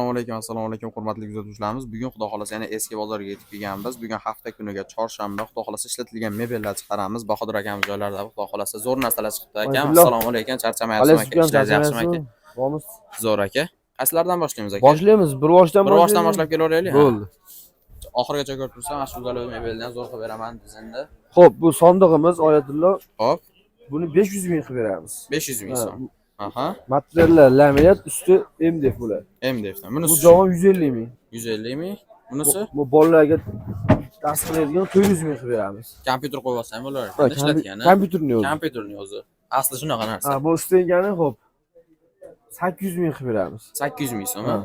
Assalomu alaykum hurmatli kuzatuvchilarimiz. Bugun xudo xolasa yana eski bozorga yetib kelganmiz. Bugun hafta kuniga chorshanba, xudo xolasa ishlatilgan mebellar chiqaramiz. Bahodir akamiz joylarida xudo xolasa zo'r narsalar chiqibdi aka. Assalomu alaykum, charchamayapsizmi aka? Ishlar yaxshimi aka? Bo'lamiz. Zo'r aka. Qaysilardan boshlaymiz aka? Boshlaymiz, bir boshdan boshlab kelaveraylik. Bo'ldi. Oxirigacha ko'rib tursa, mana shu go'zal mebeldan zo'r qilib beraman dizinda. Xo'p, bu sondig'imiz Oyatullo. Xo'p. Buni 500 ming qilib beramiz. 500 ming so'm. Aha. Materiallar laminat, usti MDF bo'ladi. MDFdan. Bunisi bu javob 150 ming. 150 ming. Bunisi bu bolalarga tasdiqlaydigan 400 ming qilib beramiz. Kompyuter qo'yib olsam bo'lar. Ishlatgani. Kompyuterni o'zi. Asli shunaqa narsa. Ha, bu istengani xo'p. 800 ming qilib beramiz. 800 ming so'm.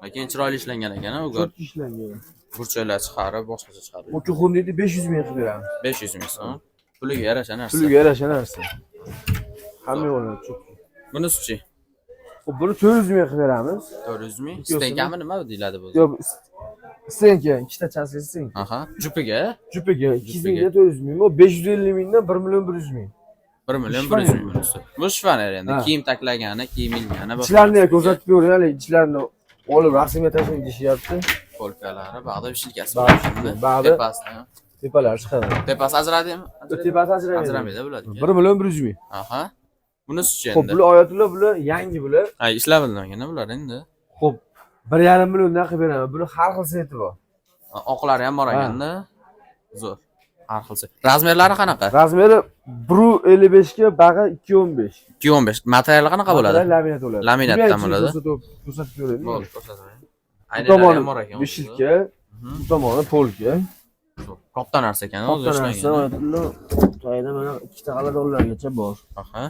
Lekin chiroyli ishlangan ekan, u Çok ishlangan. Burchaklar chiqarib, boshqacha chiqarib. Bu kuxundiydi 500 ming qilib beramiz. 500 ming so'm. Puliga yarasha narsa. Puliga yarasha narsa. Hamma bo'ladi, çok. Bunisi-chi? Xo'p, buni 400 ming qilib beramiz. 400 ming. Stenkami nima deyiladi bu? Yo'q, stenka, ikkita chassis stenka. Aha. Jupiga? Jupiga 200 mingga 400 ming. O 550 mingdan 1 million 100 ming. 1 million 100 ming bunisi. Bu shifon endi. Kiyim taklagani, kiyim ilgani. Ichlarni ko'rsatib beraman, ichlarni olib rasmga tashlang deyishyapti. Polkalari, bag'da shilkasi bor. Tepasida. Tepalar chiqadi. Tepasi ajradimi? Tepasi ajramaydi. Ajramaydi bular. 1 million 100 ming. Aha. Bunisi-chi endi? Xo'p, bular Oyatullo, bular yangi bular. Ha, ishlabilmagan bular endi. Xo'p, 1,5 milliondan qilib beraman. Buni har xil seti bor. Oqlari ham bor ekanda. Zo'r. Har xil set. Razmerlari qanaqa? Razmeri 1.55 ga bag'i 2.15. 2.15. Materiali qanaqa bo'ladi? Laminat bo'ladi. Laminatdan bo'ladi. Ko'rsatib beraman. Bo'ldi, ko'rsataman. Aynan ham bor ekan. Beshilka, bu tomoni polka. Katta narsa ekan, o'zi ishlagan. To'yda mana ikkita xaladonlargacha bor. Aha.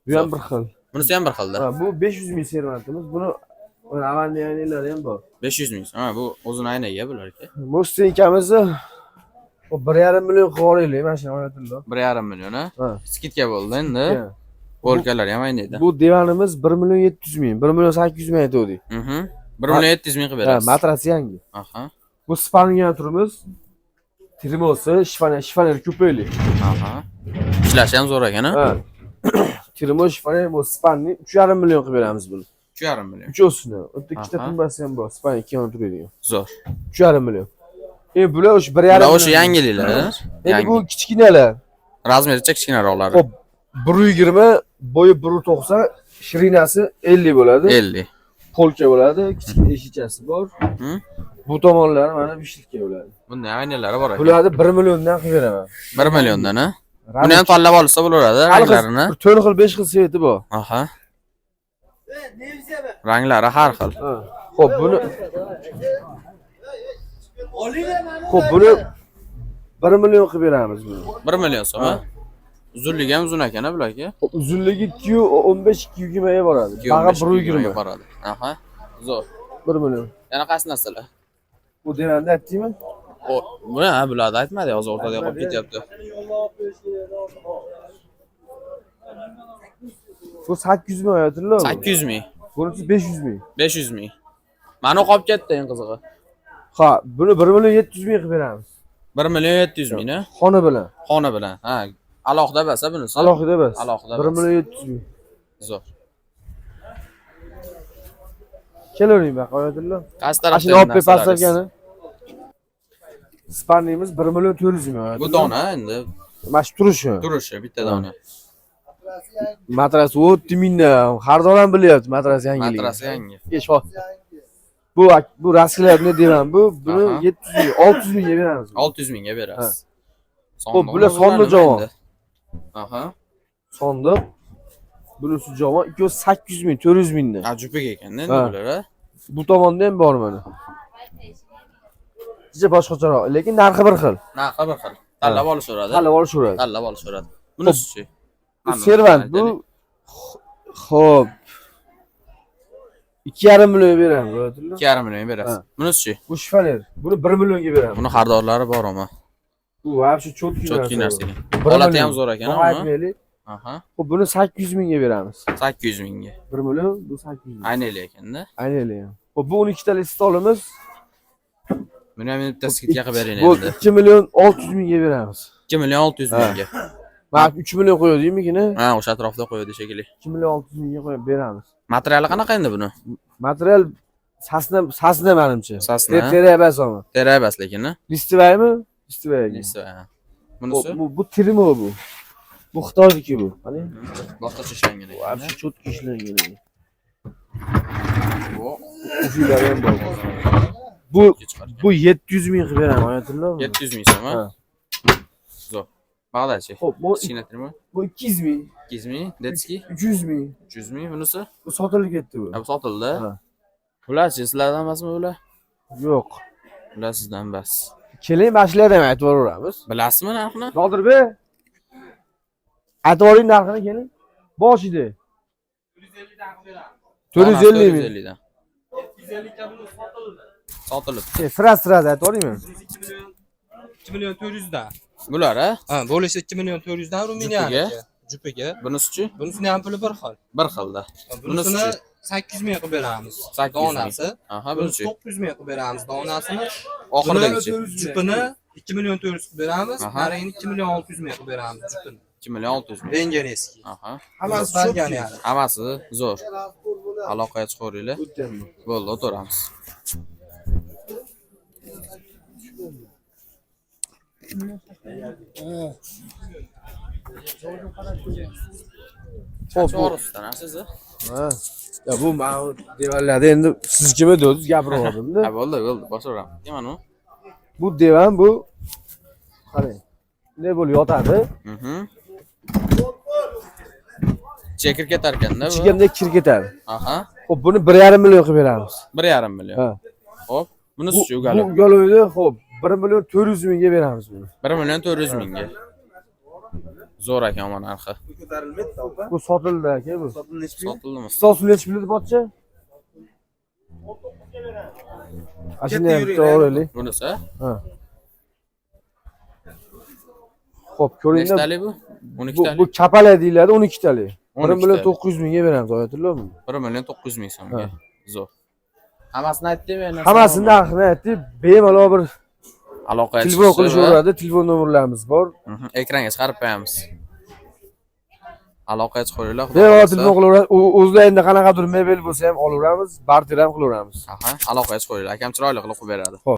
Bu ham bir xil. Bunisi ham bir xilda. Ha, bu 500 ming servantimiz. Buni avanli aynalari ham bor. 500 ming. Ha, bu o'zini aynaga bular aka. Bu stenkamizni 1,5 million qilib olaylik, mana shu Oyatullo. 1,5 million ha? Skitka bo'ldi endi. Polkalar ham aynaydi. Bu divanimiz 1 million 700 ming, 1 million 800 ming aytdik. 1 million 700 ming qilib berasiz. Ha, matras yangi. Aha. Bu spangan turimiz. Trimosi, shifoner kupeli. Aha. Ishlashi ham zo'r ekan, ha? Trimo shifoner bu spanni 3,5 million qilib beramiz buni. 3,5 million. 3 o'sini. O'tda ikkita tumbasi ham bor, span 2 yonib turadigan. Zo'r. 3,5 million. Bular o'sha 1,5 million. O'sha yangiliklar. Endi bu kichkinalar. Razmericha kichkinaroqlari. Xo'p, 120, bo'yi 190, shirinasi 50 bo'ladi. 50. Polka bo'ladi, kichkina eshichasi bor. Bu tomonlari mana beshilka bo'ladi. Bunday aynalari bor ekan. Bularni 1 milliondan qilib beraman. 1 milliondan, ha? Buni ham tanlab olsa bo'laveradi, ranglarini. 4 xil, 5 xil sveti bor. Aha. Ranglari har xil. Xo'p, buni 1 million qilib beramiz buni. 1 million so'm, ha? Uzunligi ham uzun ekan, bular aka. Uzunligi 2.15 2.20 ga boradi. Bag'i 1.20 ga boradi. Aha. Zo'r. 1 million. Yana qaysi narsalar? Bu devanda aytdingmi? Buni ha, bularni aytmadi, hozir o'rtada qolib ketyapti. Bu 800 ming Oyatullo. 800 ming. Bunisi 500 ming. 500 ming. Mana qolib ketdi eng qizig'i. Ha, buni 1 million 700 ming qilib beramiz. 1 million 700 ming, ha? Xona bilan. Xona bilan. Ha, alohida bo'lsa bunisi. Alohida emas. Alohida. 1 million 700 ming. Zo'r. Kelavering baq Oyatullo. Qaysi tarafdan? Mashina olib pastlargani. Spanimiz 1 million 400 ming. Bu dona endi. Mash turishi. Turishi bitta dona. Matras 30 mingdan. Har doim bilyapti matras yangiligi. Matras yangi. Bu raskilarni deyman. Buni 700 ming, 600 mingga beramiz. 600 mingga berasiz. Xo'p, bular sonda javon. Aha. Sonda. Bunisi javon 800 ming, 400 mingdan. Ajupiga ekanda endi bular, ha? Bu tomonda ham bor mana. Sizga boshqacharoq, lekin narxi bir xil. Narxi bir xil. Tanlab olishaveradi. Tanlab olishaveradi. Bunisi-chi? Servant bu. Xo'p. 2,5 million beramiz, Oyatullo. 2,5 million berasiz. Bunisi-chi? Bu shifoner. Buni 1 millionga beramiz. Buni xaridorlari bor ama. Bu vobshe cho'tki narsa. Holati ham zo'r ekan, ha? Aha. Xo'p, buni 800 mingga beramiz. 800 mingga. 1 million, bu 800 ming. Aynali ekanda. Aynali ham. Xo'p, bu 12 talik stolimiz. Buni ham bitta skidga qilib bering Bu endi. 2 million 600 mingga beramiz. 2 million 600 mingga. Bak 3 million qo'yadikmi-kina? Ha, o'sha atrofda qo'yadi shekilli. 2 million 600 mingga qo'yib beramiz. Materiali qanaqa endi buni? Material Sasna menimcha. Sasna. Tere emas ama. Tera emas lekin. Listivaymi? Listivay. Neyse. Bunisi Bu Trimo bu. Bu Xitoyniki bu. Qani? boshqacha ishlangan ekan. Вообще cho'tki ishlangan ekan. Bu Ufilar ham bor. Bu 700 ming qilib beraman, aytdinglarmi? 700 ming so'm, ha? Ha. Zo'r. Bag'dachi. Xo'p, Kichkina trimo. bu 200 ming, 200 ming, detski 300 ming. 300 ming bunisi. Bu sotilib ketdi bu. Ha, bu sotildi. Ha. Ular-chi sizlardan emasmi ular? Yo'q. Ular sizdan bas. Keling, mashlardan aytib yuboramiz. Bilasizmi narxini? Nodirbek. Aytib yuboring narxini keling. Boshida. 450 ming. 450 dan. 750 ga buni sotildi. Sotilibdi. Sira aytib yuboringmi? 2 million 400 dan. Bular, ha? Ha, bo'lishi 2 million 400 dan Ruminiya. Jupiga. Bunisi-chi? Bunisini ham puli bir xil. Bir xilda. Bunisini 800 ming qilib beramiz. 800 ming. Donasi. Aha, Bunisi bunisi. 900 ming qilib beramiz donasini. Oxirdagichi. Jupini 2 million 400 qilib beramiz. Aha. Narayini 2 million 600 ming qilib beramiz jupini. 2 million 600 ming. Rengen eski. Aha. Hammasi qolgan yani. Hammasi zo'r. Aloqaga chiqaveringlar. Bo'ldi, o'tiramiz. Xo'p, bu To'g'risidan, siz? ha. Ya bu men devanlarda endi siz kim edingiz gapirib yubordim-da. Ha, bo'ldi, boshlayveraman. Nimani u? Bu devan bu qarang. Ne bo'lib yotadi? Chekir ketar ekanda bu. Ichiganda kir ketadi. Aha. Xo'p, buni 1,5 million qilib beramiz. 1,5 million. Ha. Xo'p, bunisi-chi Bu ugalib. galovni xo'p 1 million 400 mingga beramiz buni. 1 million 400 mingga. Zo'r ekan bu narxi. Bu sotildi aka bu. Sotildimi? Stolsini nechta pulda botcha? Ashina ham to'g'rilik. Bunisi? Ha. Xo'p, ko'ringlar. Nechtalik bu? 12 Bu talik. kapala deyiladi, 12 talik. 1 12 million talik. 900 mingga beramiz, aytdilarmi? 1 million 900 ming so'mga. Ha. Zo'r. Hammasini aytdim men. Hammasini narxini aytdi. Bemalol bir aloqaga telefon qilishaveradi, telefon nomerlarimiz bor. Ekranga chiqarib qo'yamiz. Aloqaga chiqaveringlar. Bemalol telefon qilaveradi. O'zida endi qanaqadir mebel bo'lsa ham olaveramiz, barter ham qilaveramiz. Aha, aloqaga chiqaveringlar. Akam chiroyli qilib qo'yib beradi.